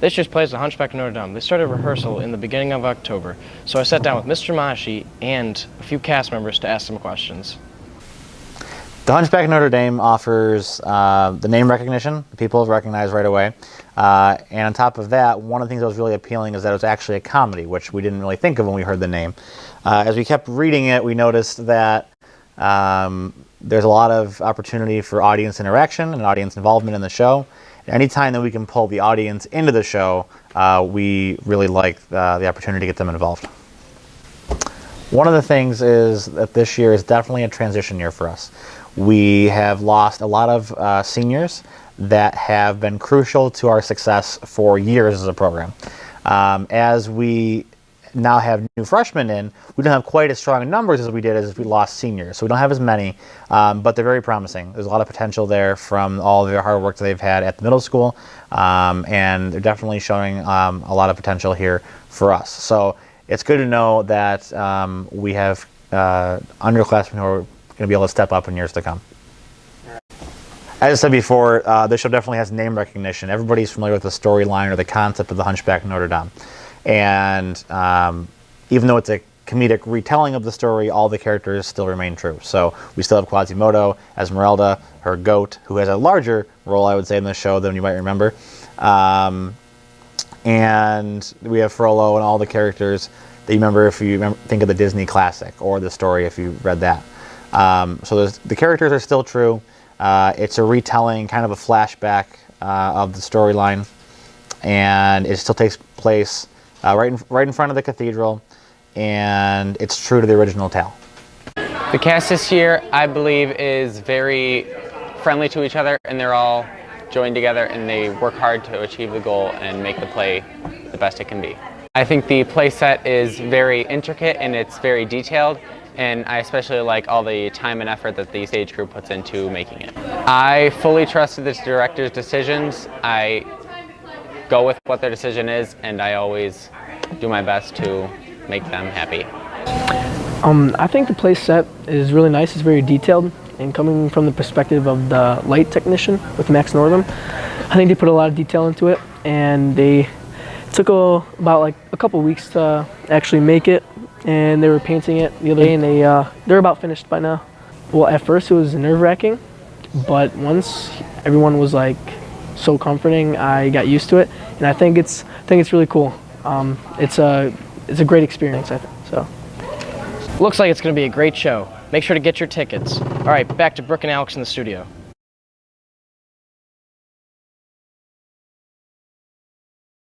This year's play is the Hunchback of Notre Dame. They started rehearsal in the beginning of October, so I sat down with Mr. Mashi and a few cast members to ask some questions. The Hunchback of Notre Dame offers the name recognition. People recognize right away. And on top of that, one of the things that was really appealing is that it was actually a comedy, which we didn't really think of when we heard the name. As we kept reading it, we noticed that there's a lot of opportunity for audience interaction and audience involvement in the show. Anytime that we can pull the audience into the show, we really like the opportunity to get them involved. One of the things is that this year is definitely a transition year for us. We have lost a lot of seniors that have been crucial to our success for years as a program. As we now have new freshmen in, we don't have quite as strong numbers as we did as we lost seniors. So we don't have as many, but they're very promising. There's a lot of potential there from all their hard work that they've had at the middle school, and they're definitely showing a lot of potential here for us. So it's good to know that we have underclassmen who are going to be able to step up in years to come. As I said before, this show definitely has name recognition. Everybody's familiar with the storyline or the concept of the Hunchback of Notre Dame. And even though it's a comedic retelling of the story, all the characters still remain true. So we still have Quasimodo, Esmeralda, her goat, who has a larger role, I would say, in the show than you might remember. And we have Frollo and all the characters that you remember if you think of the Disney classic or the story if you read that. So the characters are still true. It's a retelling, kind of a flashback of the storyline, and it still takes place right in front of the cathedral, and it's true to the original tale. The cast this year, I believe, is very friendly to each other, and they're all joined together, and they work hard to achieve the goal and make the play the best it can be. I think the play set is very intricate and it's very detailed, and I especially like all the time and effort that the stage crew puts into making it. I fully trusted the director's decisions. I go with what their decision is, and I always do my best to make them happy. I think the play set is really nice. It's very detailed, and coming from the perspective of the light technician with Max Northam, I think they put a lot of detail into it, and they took about like a couple weeks to actually make it, and they were painting it the other day, and they're about finished by now. Well, at first it was nerve-wracking, but once everyone was like so comforting, I got used to it, and I think it's really cool. It's a great experience, I think. So. Looks like it's going to be a great show. Make sure to get your tickets. All right, back to Brooke and Alex in the studio.